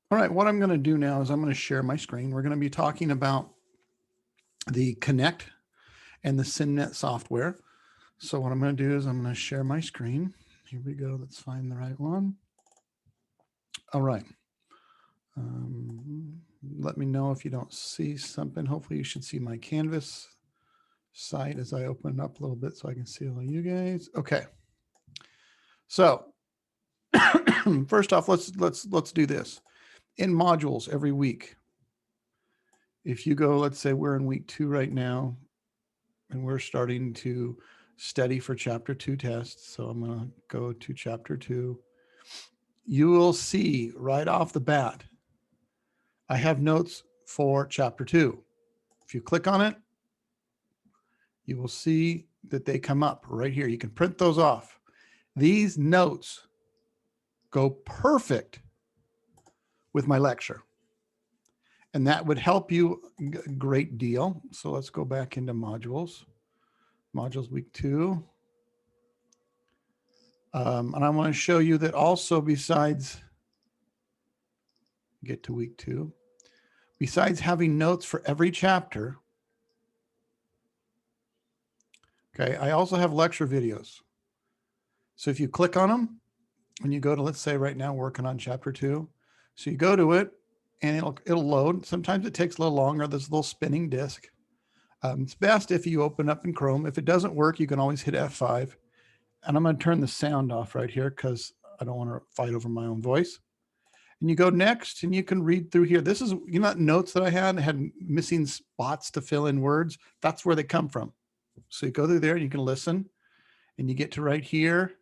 All right, what I'm going to do now is I'm going to share my screen. We're going to be talking about the Connect and the SimNet software. So what I'm going to do is I'm going to share my screen. Here we go. Let's find the right one. All right. Let me know if you don't see something. Hopefully you should see my Canvas site as I open it up a little bit so I can see all you guys. Okay. So first off, let's do this. In modules every week, if you go, let's say we're in week 2 right now, and we're starting to study for chapter 2 tests. So I'm going to go to chapter 2. You will see right off the bat, I have notes for chapter 2. If you click on it, you will see that they come up right here. You can print those off. These notes go perfect with my lecture. And that would help you a great deal. So let's go back into modules. Modules week 2. And I want to show you that also besides, get to week 2, besides having notes for every chapter, okay, I also have lecture videos. So if you click on them, and you go to, let's say right now, working on chapter 2. So you go to it and it'll load. Sometimes it takes a little longer. There's a little spinning disk. It's best if you open up in Chrome. If it doesn't work, you can always hit F5. And I'm going to turn the sound off right here because I don't want to fight over my own voice. And you go next and you can read through here. This is, you know, notes that I had missing spots to fill in words. That's where they come from. So you go through there and you can listen and you get to right here.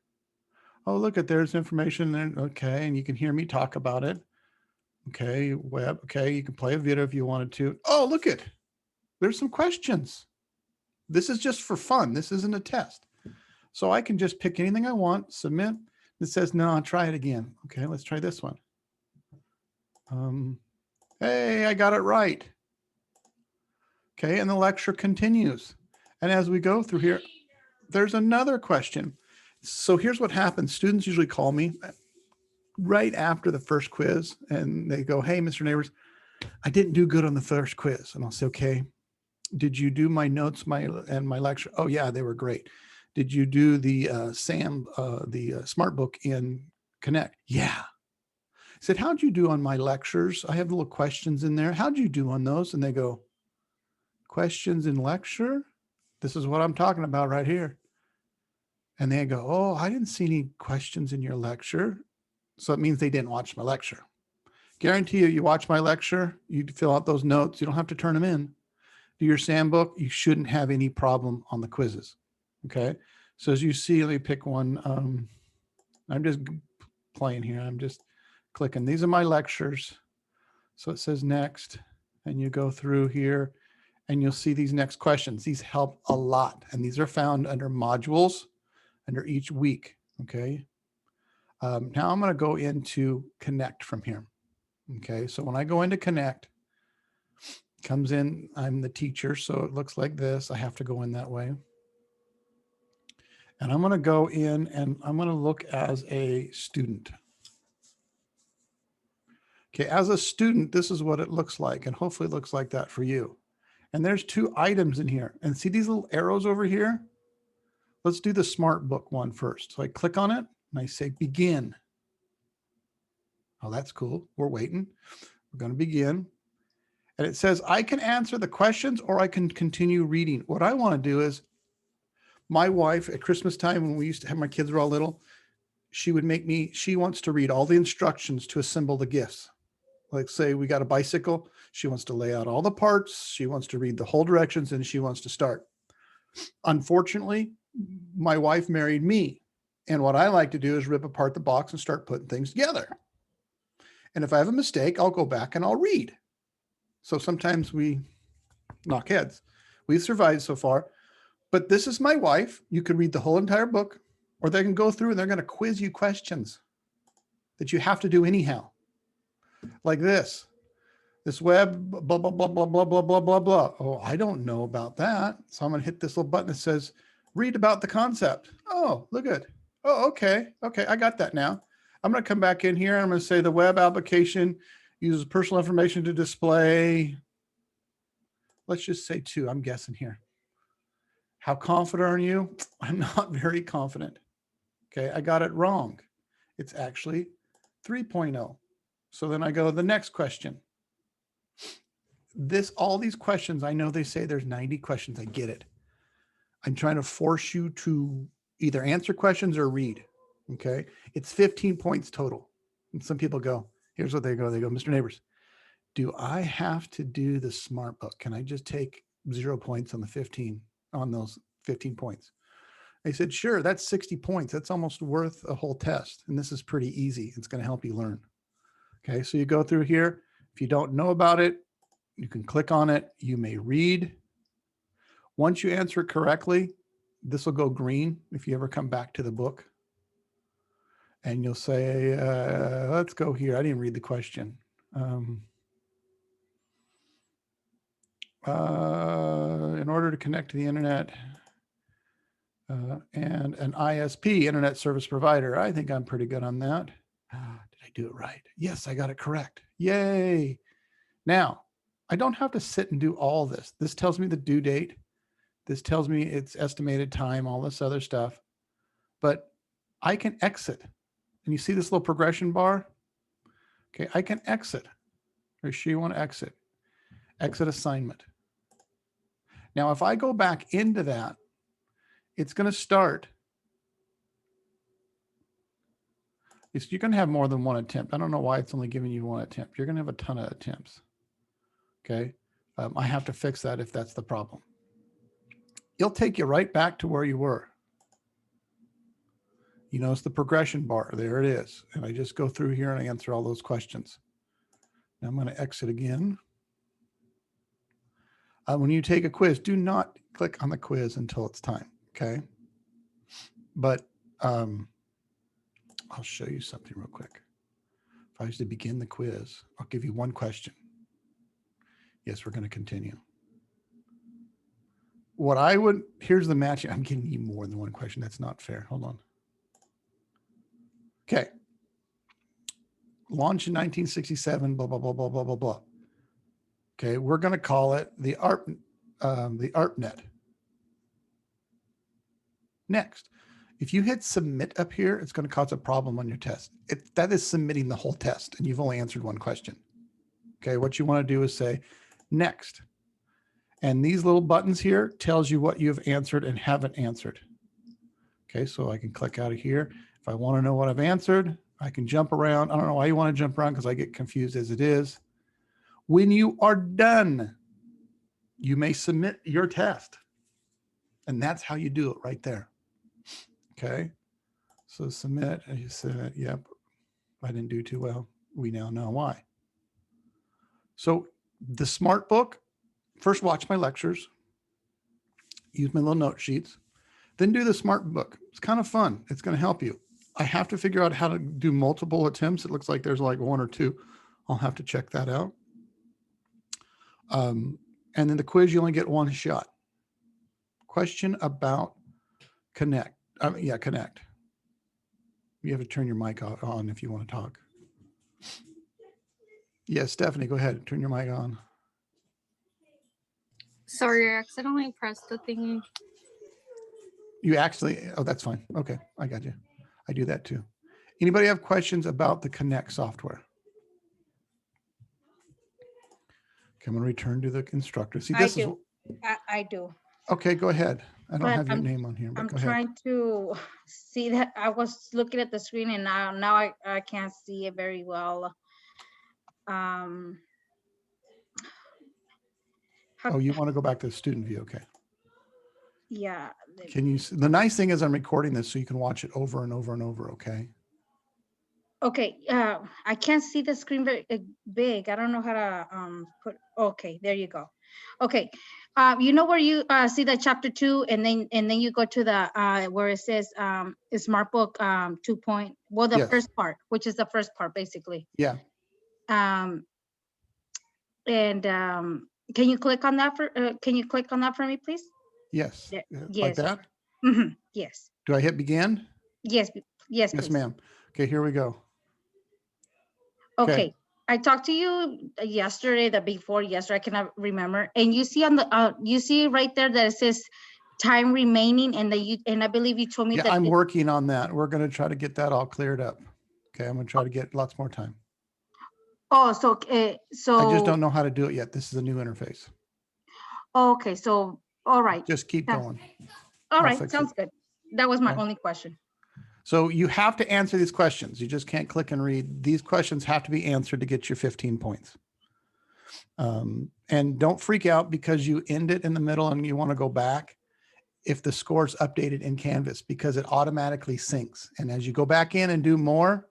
Oh, look at, there's information there. Okay. And you can hear me talk about it. Okay. Web. Okay. You can play a video if you wanted to. Oh, look at, there's some questions. This is just for fun. This isn't a test. So I can just pick anything I want, submit. It says, no, I'll try it again. Okay. Let's try this one. Hey, I got it right. Okay. And the lecture continues. And as we go through here, there's another question. So here's what happens. Students usually call me right after the first quiz and they go, hey, Mr. Neighbors, I didn't do good on the first quiz. And I'll say, okay, did you do my notes and my lecture? Oh yeah, they were great. Did you do the smart book in Connect? Yeah. I said, how'd you do on my lectures? I have little questions in there. How'd you do on those? And they go, questions in lecture? This is what I'm talking about right here. And they go, oh, I didn't see any questions in your lecture. So it means they didn't watch my lecture. Guarantee you, you watch my lecture, you fill out those notes, you don't have to turn them in. Do your SAM book, you shouldn't have any problem on the quizzes. Okay. So as you see, let me pick one. I'm just playing here. I'm just clicking. These are my lectures. So it says next, and you go through here and you'll see these next questions. These help a lot. And these are found under modules under each week. Okay. Now I'm going to go into Connect from here. Okay. So when I go into Connect, comes in, I'm the teacher. So it looks like this. I have to go in that way. And I'm going to go in and I'm going to look as a student. Okay. As a student, this is what it looks like. And hopefully it looks like that for you. And there's 2 items in here. And see these little arrows over here? Let's do the smart book one first. So I click on it and I say begin. Oh, that's cool. We're waiting. We're going to begin. And it says I can answer the questions or I can continue reading. What I want to do is, my wife at Christmas time, when we used to have, my kids were all little, she would make me, she wants to read all the instructions to assemble the gifts. Like say we got a bicycle, she wants to lay out all the parts, she wants to read the whole directions, and she wants to start. Unfortunately, my wife married me. And what I like to do is rip apart the box and start putting things together. And if I have a mistake, I'll go back and I'll read. So sometimes we knock heads. We've survived so far. But this is my wife. You could read the whole entire book, or they can go through and they're going to quiz you questions that you have to do anyhow. Like this web, blah, blah, blah, blah, blah, blah, blah, blah, blah. Oh, I don't know about that. So I'm going to hit this little button that says, read about the concept. Oh, look at, oh, okay. Okay. I got that now. I'm going to come back in here. I'm going to say the web application Uses personal information to display. Let's just say 2. I'm guessing here. How confident are you? I'm not very confident. Okay, I got it wrong. It's actually 3.0. So then I go to the next question. All these questions, I know they say there's 90 questions. I get it. I'm trying to force you to either answer questions or read. Okay, it's 15 points total. And some people go, here's what they go. They go, Mr. Neighbors, do I have to do the smart book? Can I just take 0 points on those 15 points? I said, sure, that's 60 points. That's almost worth a whole test. And this is pretty easy. It's going to help you learn. Okay, so you go through here. If you don't know about it, you can click on it. You may read. Once you answer it correctly, this will go green if you ever come back to the book. And you'll say, let's go here. I didn't read the question. In order to connect to the internet and an ISP, internet service provider, I think I'm pretty good on that. Did I do it right? Yes, I got it correct. Yay. Now, I don't have to sit and do all this. This tells me the due date. This tells me its estimated time, all this other stuff. But I can exit. And you see this little progression bar? Okay, I can exit. Are you sure you want to exit? Exit assignment. Now, if I go back into that, it's going to start. You're going to have more than one attempt. I don't know why it's only giving you one attempt. You're going to have a ton of attempts. Okay, I have to fix that if that's the problem. It'll take you right back to where you were. You notice the progression bar. There it is. And I just go through here and I answer all those questions. Now I'm going to exit again. When you take a quiz, do not click on the quiz until it's time. Okay. But I'll show you something real quick. If I was to begin the quiz, I'll give you one question. Yes, we're going to continue. Here's the match. I'm giving you more than one question. That's not fair. Hold on. Okay. Launched in 1967, blah, blah, blah, blah, blah, blah, blah. Okay, we're going to call it the ARPANET. Next, if you hit submit up here, it's going to cause a problem on your test. That is submitting the whole test, and you've only answered one question. Okay, what you want to do is say next. And these little buttons here tells you what you've answered and haven't answered. Okay, so I can click out of here. If I want to know what I've answered, I can jump around. I don't know why you want to jump around because I get confused as it is. When you are done, you may submit your test. And that's how you do it right there. Okay, so submit, and you said, yep, I didn't do too well. We now know why. So the smart book, first watch my lectures, use my little note sheets, then do the smart book. It's kind of fun. It's going to help you. I have to figure out how to do multiple attempts. It looks like there's like 1 or 2. I'll have to check that out. And then the quiz, you only get 1 shot. Question about Connect. Connect. You have to turn your mic on if you want to talk. Yes, Stephanie, go ahead. Turn your mic on. Sorry, I accidentally pressed the thingy. You actually, oh, that's fine. Okay, I got you. I do that too. Anybody have questions about the Connect software? Okay, I'm going to return to the instructor. See, this is. I do. Okay, go ahead. I don't have your name on here, but I'm go ahead. trying to see that. I was looking at the screen and now I can't see it very well. Oh, you want to go back to the student view? Okay. Yeah. Can you? The nice thing is I'm recording this so you can watch it over and over and over. Okay. Okay. I can't see the screen very big. I don't know how to put. Okay, there you go. Okay. You know where you see the chapter 2 and then you go to the where it says Smart Book 2. The first part, which is the first part basically. Yeah. Can you click on that for me, please? Yes. Yes. Like that? Mm-hmm. Yes. Do I hit begin? Yes. Yes, ma'am. Okay, here we go. Okay. I talked to you yesterday, the before yesterday, I cannot remember. And you see on the, you see right there that it says time remaining, and and I believe you told me Yeah, that. I'm working on that. We're going to try to get that all cleared up. Okay, I'm going to try to get lots more time. Oh, so, I just don't know how to do it yet. This is a new interface. okay, so, all right. Just keep Yeah. going. All I'll right, fix sounds it. good. That was my Okay. only question. So you have to answer these questions. You just can't click and read. These questions have to be answered to get your 15 points. And don't freak out because you end it in the middle and you want to go back if the score's updated in Canvas, because it automatically syncs. And as you go back in and do more,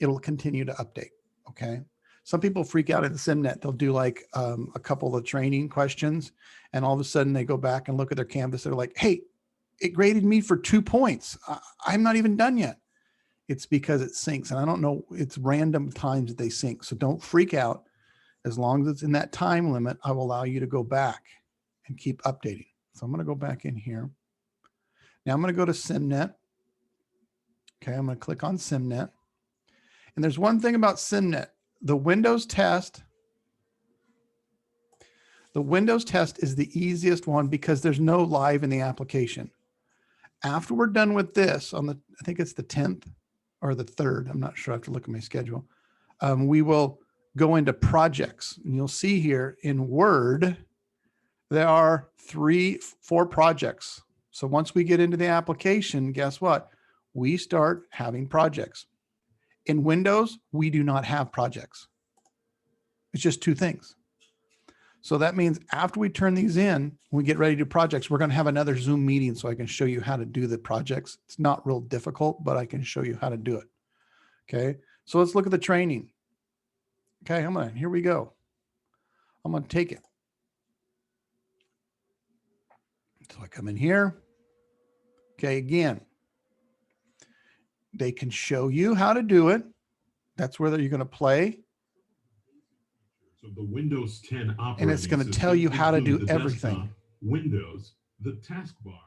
it'll continue to update. Okay. Some people freak out in SimNet. They'll do like a couple of training questions, and all of a sudden they go back and look at their Canvas. They're like, hey, it graded me for 2 points. I'm not even done yet. It's because it syncs. And I don't know, it's random times that they sync. So don't freak out. As long as it's in that time limit, I will allow you to go back and keep updating. So I'm going to go back in here. Now I'm going to go to SimNet. Okay, I'm going to click on SimNet. And there's one thing about SimNet. The Windows test is the easiest one because there's no live in the application. After we're done with this on I think it's the 10th or the 3rd, I'm not sure, I have to look at my schedule. We will go into projects, and you'll see here in Word, there are 4 projects. So once we get into the application, guess what? We start having projects. In Windows, we do not have projects. It's just 2 things. So that means after we turn these in, when we get ready to do projects, we're going to have another Zoom meeting so I can show you how to do the projects. It's not real difficult, but I can show you how to do it. Okay. So let's look at the training. Okay. Here we go. I'm going to take it. So I come in here. Okay. Again, they can show you how to do it. That's where you're going to play. So the Windows 10 operating And it's going to tell you how to do everything. Desktop, Windows, the taskbar.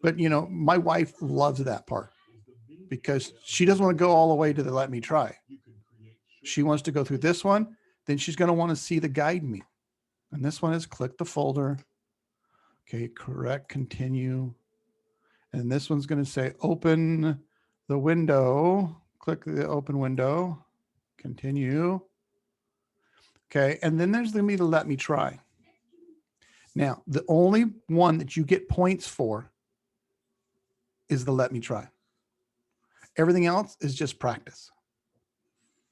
But you know, my wife loves that part because she doesn't want to go all the way to the let me try. She wants to go through this one. Then she's going to want to see the guide me. And this one is click the folder. Okay, correct, continue. And this one's going to say open the window. Click the open window, continue. Okay, and then there's going to be the let me try. Now, the only one that you get points for is the let me try. Everything else is just practice.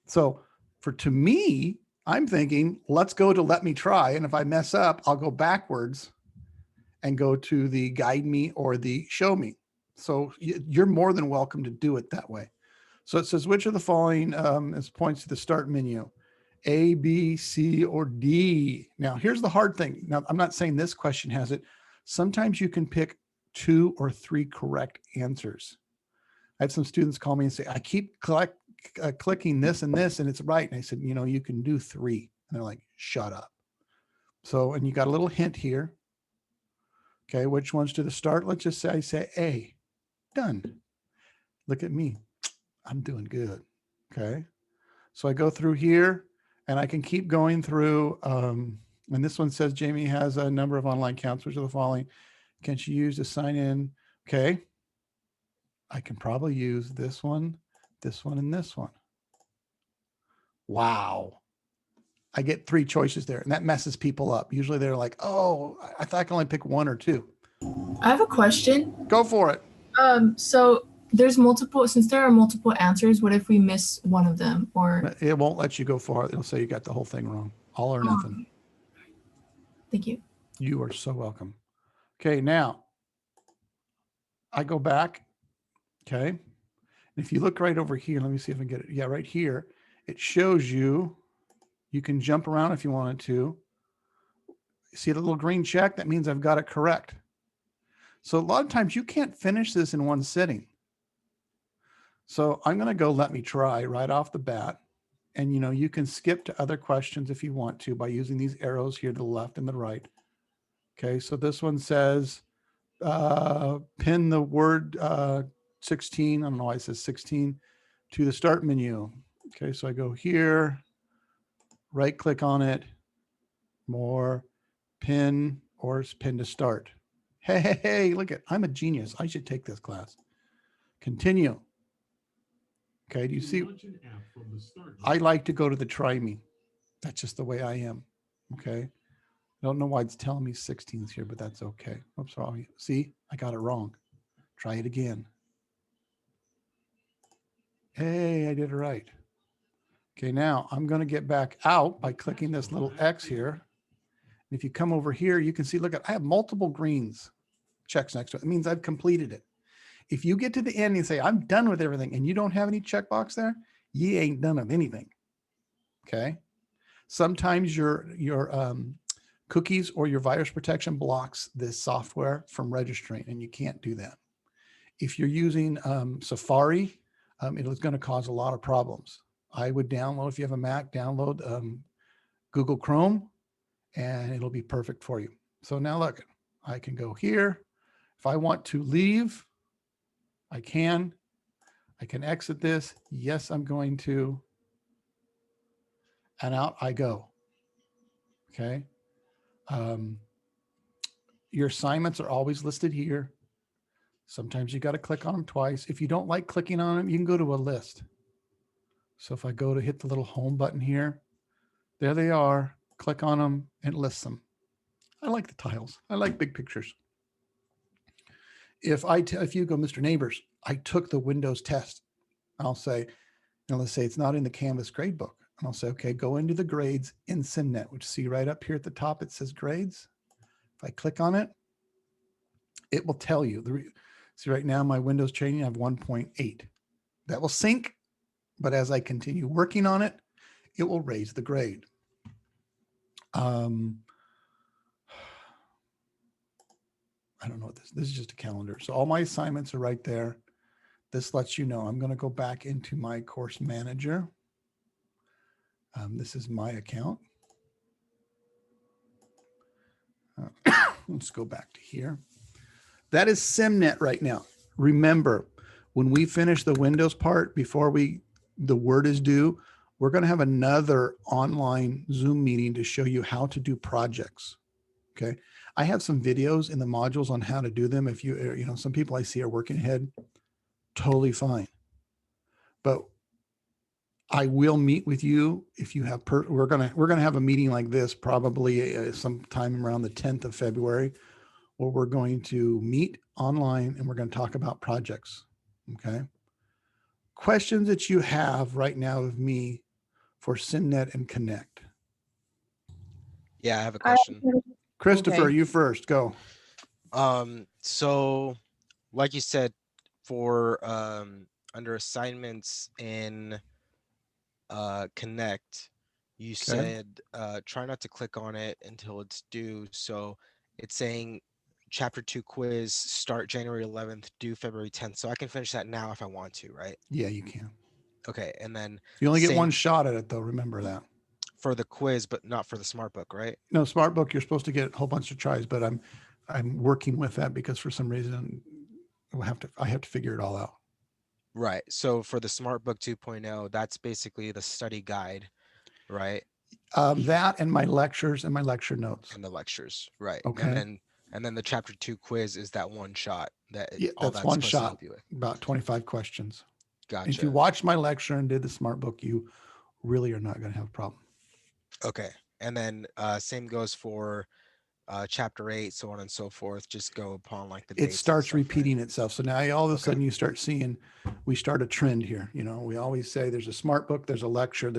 So to me, I'm thinking, let's go to let me try. And if I mess up, I'll go backwards and go to the guide me or the show me. So you're more than welcome to do it that way. So it says, which of the following is points to the start menu? A, B, C, or D. Now, here's the hard thing. Now, I'm not saying this question has it. Sometimes you can pick 2 or 3 correct answers. I had some students call me and say, I keep clicking this and this, and it's right. And I said, you know, you can do 3. And they're like, shut up. So, and you got a little hint here. Okay, which one's to the start? Let's just say I say A. Done. Look at me. I'm doing good. Okay. So I go through here and I can keep going through. And this one says Jamie has a number of online counselors of the following. Can she use to sign in? Okay. I can probably use this one, and this one. Wow. I get 3 choices there, and that messes people up. Usually they're like, oh, I thought I can only pick 1 or 2. I have a question. Go for it. So there's multiple, since there are multiple answers, what if we miss one of them? Or It won't let you go far. It'll say you got the whole thing wrong. All or nothing. Thank you. You are so welcome. Okay, now I go back. Okay. And if you look right over here, let me see if I can get it. Yeah, right here, it shows you can jump around if you wanted to. See the little green check? That means I've got it correct. So a lot of times you can't finish this in one sitting. So I'm going to go let me try right off the bat. And you know, you can skip to other questions if you want to by using these arrows here to the left and the right. Okay, so this one says pin the word 16. I don't know why it says 16 to the start menu. Okay, so I go here. right click on it, more, pin, or pin to start. Hey, look at, I'm a genius. I should take this class. Continue. Okay, do you see? Launch an app from the start I menu. like to go to the try me. That's just the way I am. Okay. I don't know why it's telling me 16s here, but that's okay. Oops, sorry. See, I got it wrong. Try it again. Hey, I did it right. Okay, now I'm going to get back out by clicking this little X here. If you come over here, you can see, look, I have multiple greens checks next to it. It means I've completed it. If you get to the end and you say, I'm done with everything, and you don't have any checkbox there, you ain't done with anything. Okay. Sometimes your cookies or your virus protection blocks this software from registering, and you can't do that. If you're using Safari, it is going to cause a lot of problems. I would download, if you have a Mac, download Google Chrome, and it'll be perfect for you. So now look, I can go here. If I want to leave, I can exit this. Yes, I'm going to, and out I go. Okay. Your assignments are always listed here. Sometimes you got to click on them twice. If you don't like clicking on them, you can go to a list. So if I go to hit the little home button here, there they are. Click on them and list them. I like the tiles. I like big pictures. If you go, Mr. Neighbors, I took the Windows test. I'll say, let's say it's not in the Canvas gradebook. And I'll say, okay, go into the grades in SimNet, which see right up here at the top, it says grades. If I click on it, it will tell you. See right now my Windows training, I have 1.8. That will sync, but as I continue working on it, it will raise the grade. I don't know what this is just a calendar. So all my assignments are right there. This lets you know. I'm going to go back into my course manager. This is my account. Let's go back to here. That is SimNet right now. Remember, when we finish the Windows part, before the word is due, we're going to have another online Zoom meeting to show you how to do projects. Okay. I have some videos in the modules on how to do them. If some people I see are working ahead, totally fine. But I will meet with you if you have, we're going to have a meeting like this probably sometime around the 10th of February, where we're going to meet online and we're going to talk about projects. Okay. Questions that you have right now of me for SimNet and Connect. Yeah, I have a question. Christopher, Okay. you first, go. So like you said, for under assignments in Connect, you said try not to click on it until it's due. So it's saying chapter 2 quiz start January 11th, due February 10th. So I can finish that now if I want to, right? Yeah, you can. Okay, and then You only get same one shot at it though. Remember that. for the quiz, but not for the smart book, right? No, smart book, you're supposed to get a whole bunch of tries, but I'm working with that because for some reason I have to figure it all out. Right. So for the smart book 2.0, that's basically the study guide, right? That and my lectures and my lecture notes. And the lectures, right? Okay. And then the chapter 2 quiz is that one shot that Yeah, all that's that's one supposed to shot, help you with. about 25 questions. Gotcha. If you watch my lecture and did the smart book, you really are not going to have a problem. Okay. And then same goes for chapter 8, so on and so forth. Just go upon like the dates It and starts stuff, right? repeating itself. So now all of a Okay. sudden you start seeing, we start a trend here. We always say there's a smart book, there's a lecture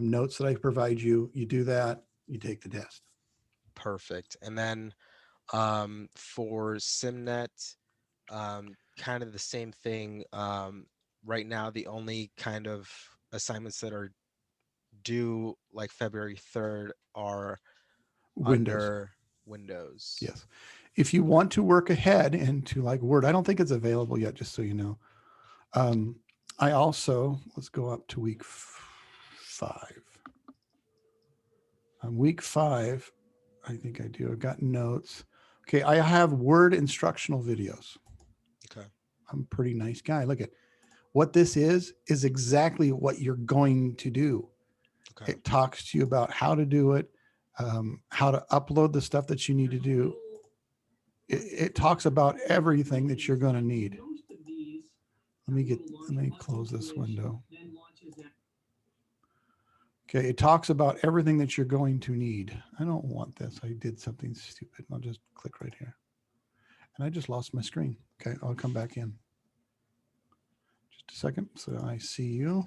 notes that I provide you. You do that, you take the test. Perfect. And then for SimNet, kind of the same thing. Right now, the only kind of assignments that are due like February 3rd are Windows. under Windows. Yes. If you want to work ahead into like Word, I don't think it's available yet, just so you know. I also, let's go up to week 5. Week 5, I think I do. I've got notes. Okay. I have Word instructional videos. Okay. I'm a pretty nice guy. Look at what this is exactly what you're going to do. Okay. It talks to you about how to do it, how to upload the stuff that you need to do. It talks about everything that you're going to need. Let me close this window. Okay, it talks about everything that you're going to need. I don't want this. I did something stupid. I'll just click right here. And I just lost my screen. Okay, I'll come back in. Just a second. So I see you.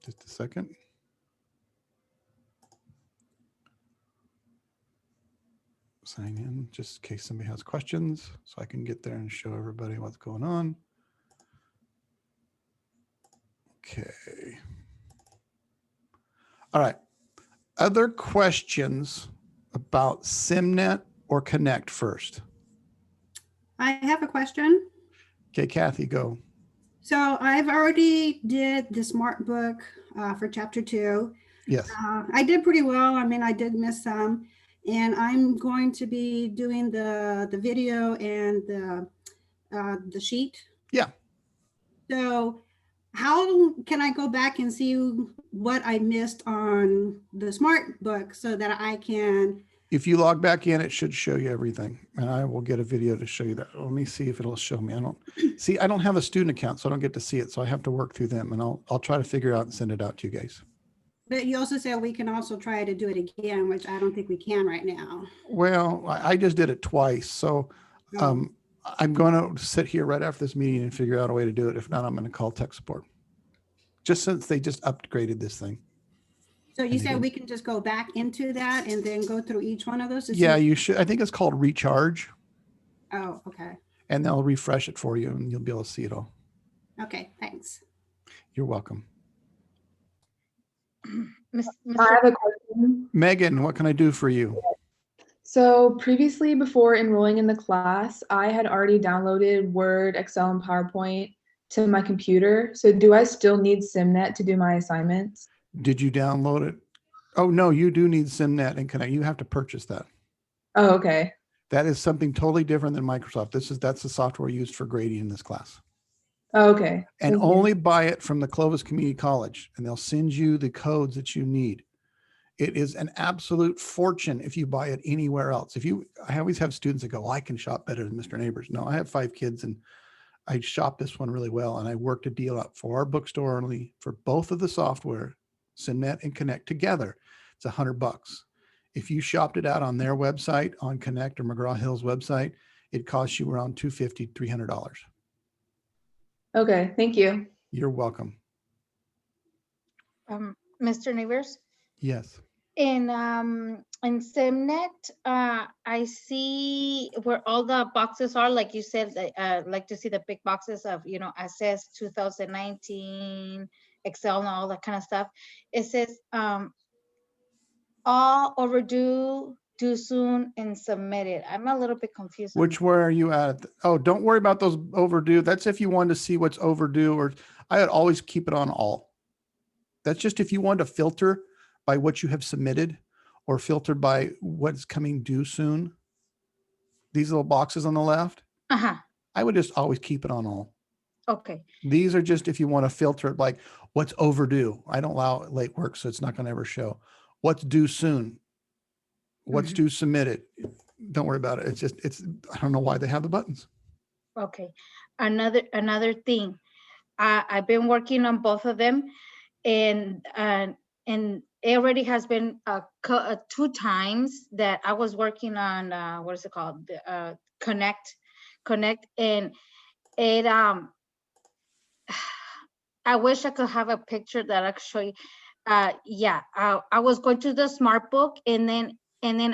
Just a second. Sign in just in case somebody has questions so I can get there and show everybody what's going on. Okay. All right. Other questions about SimNet or Connect first? I have a question. Okay, Kathy, go. So I've already did the smart book for chapter 2. Yes. I did pretty well. I mean, I did miss some, and I'm going to be doing the video and the sheet. Yeah. So how can I go back and see what I missed on the smart book so that I can? If you log back in, it should show you everything. And I will get a video to show you that. Let me see if it'll show me. I don't have a student account, so I don't get to see it. So I have to work through them, and I'll try to figure it out and send it out to you guys. But you also said we can also try to do it again, which I don't think we can right now. Well, I just did it twice. So I'm going to sit here right after this meeting and figure out a way to do it. If not, I'm going to call tech support. Just since they just upgraded this thing. So you said we can just go back into that and then go through each one of those? Yeah, you should. I think it's called Recharge. Oh, okay. And they'll refresh it for you and you'll be able to see it all. Okay, thanks. You're welcome. I have a question. Megan, what can I do for you? So previously, before enrolling in the class, I had already downloaded Word, Excel, and PowerPoint to my computer. So do I still need SimNet to do my assignments? Did you download it? Oh, no, you do need SimNet and Connect. You have to purchase that. Oh, okay. That is something totally different than Microsoft. That's the software used for grading in this class. Oh, okay. And Thank you. only buy it from the Clovis Community College, and they'll send you the codes that you need. It is an absolute fortune if you buy it anywhere else. I always have students that go, well, I can shop better than Mr. Neighbors. No, I have 5 kids and I shop this one really well. And I worked a deal out for our bookstore only for both of the software, SimNet and Connect together. It's $100. If you shopped it out on their website, on Connect or McGraw-Hill's website, it costs you around $250, $300. Okay, thank you. You're welcome. Mr. Neighbors, Yes. in SimNet, I see where all the boxes are, like you said, like to see the big boxes of, Access 2019, Excel and all that kind of stuff. It says all overdue, due soon, and submitted. I'm a little bit confused. Where are you at? Oh, don't worry about those overdue. That's if you want to see what's overdue, or I would always keep it on all. That's just if you want to filter by what you have submitted or filter by what's coming due soon. These little boxes on the left, I would just always keep it on all. Okay. These are just if you want to filter it like what's overdue. I don't allow late work, so it's not going to ever show. What's due soon? What's due submitted? Don't worry about it. I don't know why they have the buttons. Okay. Another thing, I've been working on both of them, and it already has been 2 times that I was working on what is it called? Connect, and it I wish I could have a picture that I could show you. I was going to the smart book, and then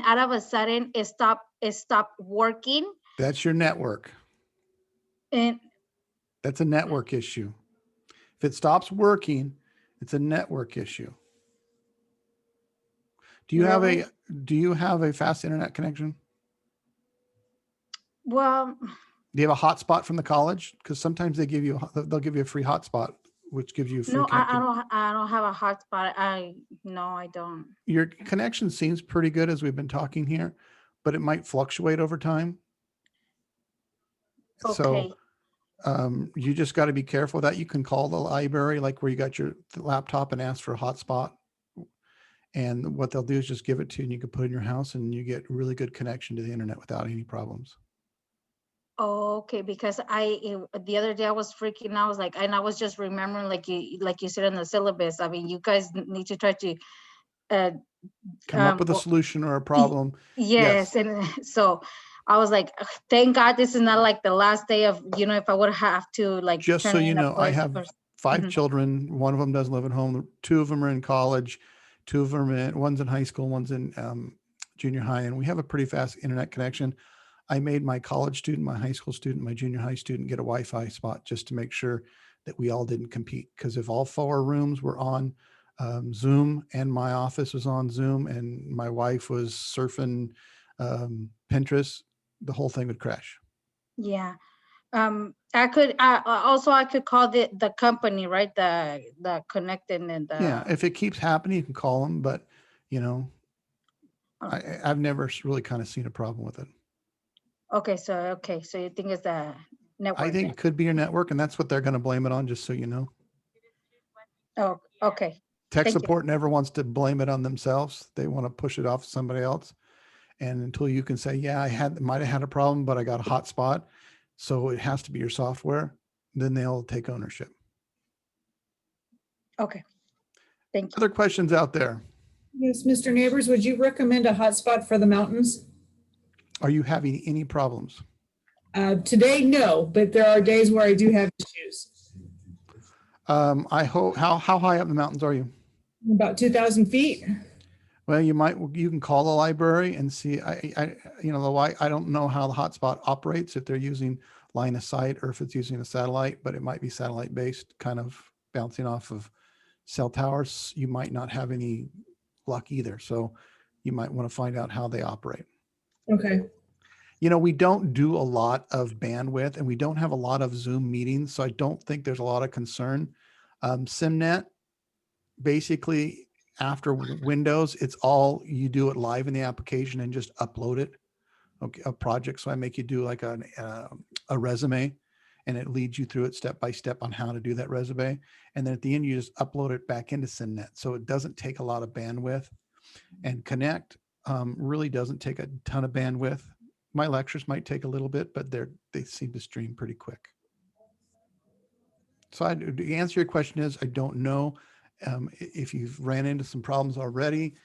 out of a sudden it stopped working. That's your network. And that's a network issue. If it stops working, it's a network issue. Do you have a fast internet connection? Well, do you have a hotspot from the college? Because sometimes they'll give you a free hotspot, which gives you free. No, I don't have a hotspot. I don't. Your connection seems pretty good as we've been talking here, but it might fluctuate over time. Okay. You just got to be careful that you can call the library, like where you got your laptop, and ask for a hotspot. And what they'll do is just give it to you and you can put it in your house and you get really good connection to the internet without any problems. Okay, because the other day I was freaking out. I was like, and I was just remembering, like you said in the syllabus. I mean, you guys need to try to Come up with a well, solution or a problem. yes, and so I was like, "Ugh, thank God this is not like the last day of, if I would have to like Just turn so you in a know, I pledge have or 5 Mhm. children. One of them doesn't live at home. 2 of them are in college. 2 of them, one's in high school, one's in junior high. And we have a pretty fast internet connection. I made my college student, my high school student, my junior high student get a Wi-Fi spot just to make sure that we all didn't compete. Because if all 4 rooms were on Zoom and my office was on Zoom and my wife was surfing Pinterest, the whole thing would crash. Yeah. I could I could call the company, right? The connecting and Yeah, if it keeps happening, you can call them, but Oh. I've never really kind of seen a problem with it. Okay, so you think it's the network? I think it could be your network, and that's what they're going to blame it on, just so you know. Oh, okay. Tech Thank you. support never wants to blame it on themselves. They want to push it off to somebody else. And until you can say, yeah, might have had a problem, but I got a hotspot, so it has to be your software, then they'll take ownership. Okay. Thank you. Other questions out there? Yes, Mr. Neighbors, would you recommend a hotspot for the mountains? Are you having any problems? Today, no, but there are days where I do have issues. I hope, how high up in the mountains are you? About 2,000 feet. Well, you can call the library and see. I don't know how the hotspot operates, if they're using line of sight or if it's using a satellite, but it might be satellite based, kind of bouncing off of cell towers. You might not have any luck either. So you might want to find out how they operate. Okay. We don't do a lot of bandwidth and we don't have a lot of Zoom meetings. So I don't think there's a lot of concern. SimNet, basically, after Windows, it's all you do it live in the application and just upload it. Okay, a project. So I make you do like a resume, and it leads you through it step by step on how to do that resume. And then at the end, you just upload it back into SimNet. So it doesn't take a lot of bandwidth. And Connect really doesn't take a ton of bandwidth. My lectures might take a little bit, but they seem to stream pretty quick. So the answer to your question is, I don't know. If you've ran into some problems already,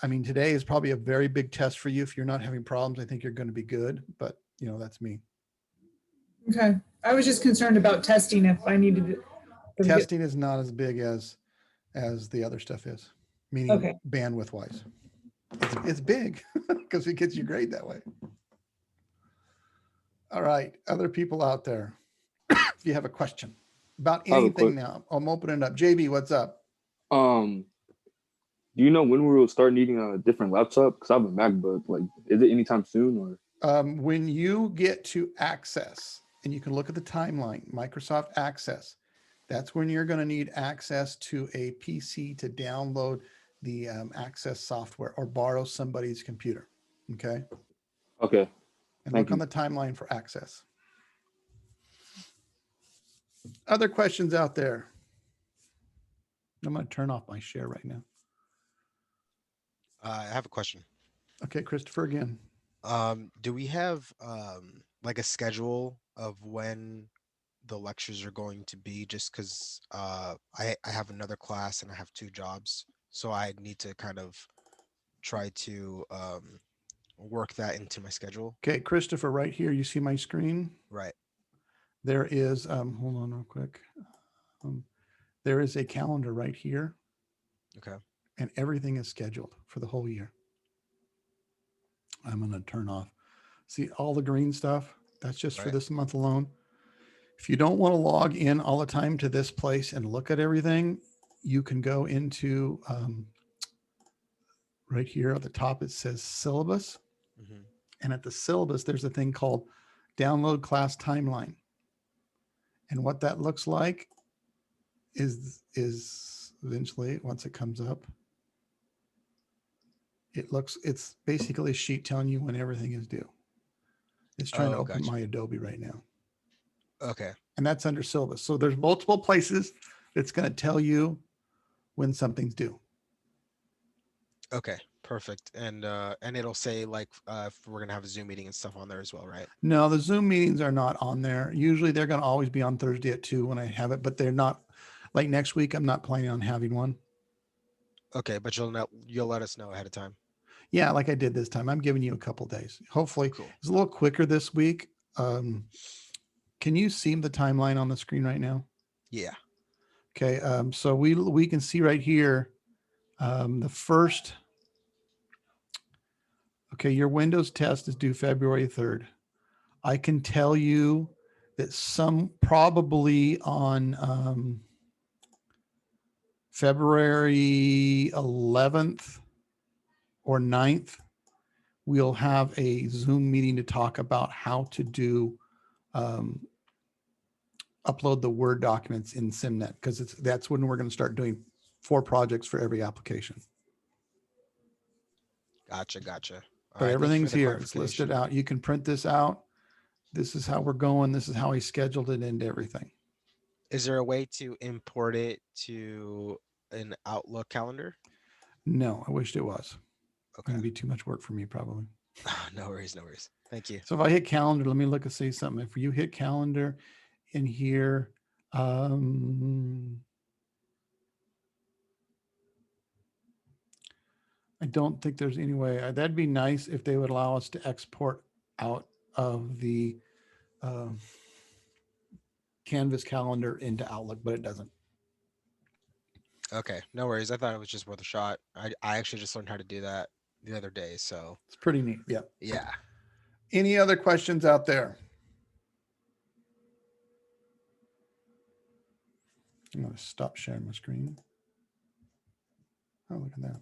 I mean, today is probably a very big test for you. If you're not having problems, I think you're going to be good, but that's me. Okay. I was just concerned about testing if I needed to. Testing is not as big as the other stuff is, meaning Okay. bandwidth wise. It's big because it gets you grade that way. All right. Other people out there, if you have a question about anything now, I'm opening it up. JB, what's up? Do you know when we will start needing a different laptop? Because I have a MacBook. Like, is it anytime soon or? When you get to Access, and you can look at the timeline, Microsoft Access, that's when you're going to need access to a PC to download the Access software or borrow somebody's computer. Okay. Okay. And look on the timeline for Access. Other questions out there? I'm going to turn off my share right now. I have a question. Okay, Christopher again. Do we have like a schedule of when the lectures are going to be? Just because I have another class and I have 2 jobs, so I need to kind of try to work that into my schedule. Okay, Christopher, right here, you see my screen? Right. There is, hold on real quick. There is a calendar right here. Okay. And everything is scheduled for the whole year. I'm going to turn off. See all the green stuff? That's just for this month alone. If you don't want to log in all the time to this place and look at everything, you can go into right here at the top, it says syllabus. Mm-hmm. And at the syllabus, there's a thing called download class timeline. And what that looks like is eventually, once it comes up, it's basically a sheet telling you when everything is due. It's trying to open my Adobe right now. Okay. and that's under syllabus. So there's multiple places that's going to tell you when something's due. Okay, perfect. And it'll say like if we're gonna have a Zoom meeting and stuff on there as well, right? No, the Zoom meetings are not on there. Usually they're going to always be on Thursday at 2 when I have it, but they're not like next week. I'm not planning on having one. Okay, but you'll let us know ahead of time. Yeah, like I did this time. I'm giving you a couple days. Hopefully Cool. it's a little quicker this week. Can you see the timeline on the screen right now? Yeah. Okay, so we can see right here the first. Okay, your Windows test is due February 3rd. I can tell you that some probably on February 11th or 9th, we'll have a Zoom meeting to talk about how to do upload the Word documents in SimNet, because that's when we're going to start doing 4 projects for every application. Gotcha. All But right, thank you for everything's the here. It's listed clarification. out. You can print this out. This is how we're going. This is how I scheduled it into everything. Is there a way to import it to an Outlook calendar? No, I wished it was. Okay. It'd be too much work for me probably. No worries. Thank you. So if I hit calendar, let me look and see something. If you hit calendar in here, I don't think there's any way. That'd be nice if they would allow us to export out of the Canvas calendar into Outlook, but it doesn't. Okay, no worries. I thought it was just worth a shot. I actually just learned how to do that the other day. So It's pretty neat. Yeah. yeah. Any other questions out there? I'm going to stop sharing my screen. Oh, look at that.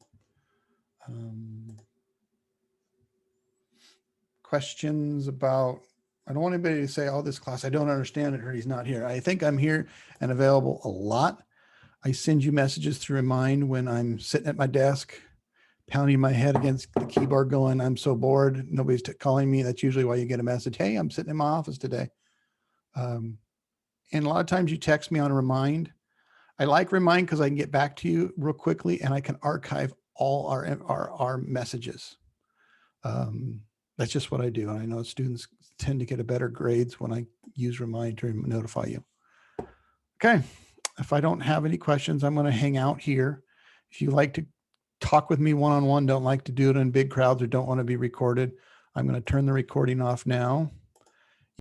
Questions about, I don't want anybody to say, oh, this class, I don't understand it, or he's not here. I think I'm here and available a lot. I send you messages to remind when I'm sitting at my desk, pounding my head against the keyboard going, I'm so bored. Nobody's calling me. That's usually why you get a message. Hey, I'm sitting in my office today. And a lot of times you text me on remind. I like remind because I can get back to you real quickly and I can archive all our messages. That's just what I do. And I know students tend to get a better grades when I use remind to notify you. Okay. If I don't have any questions, I'm going to hang out here. If you like to talk with me one-on-one, don't like to do it in big crowds or don't want to be recorded, I'm going to turn the recording off now.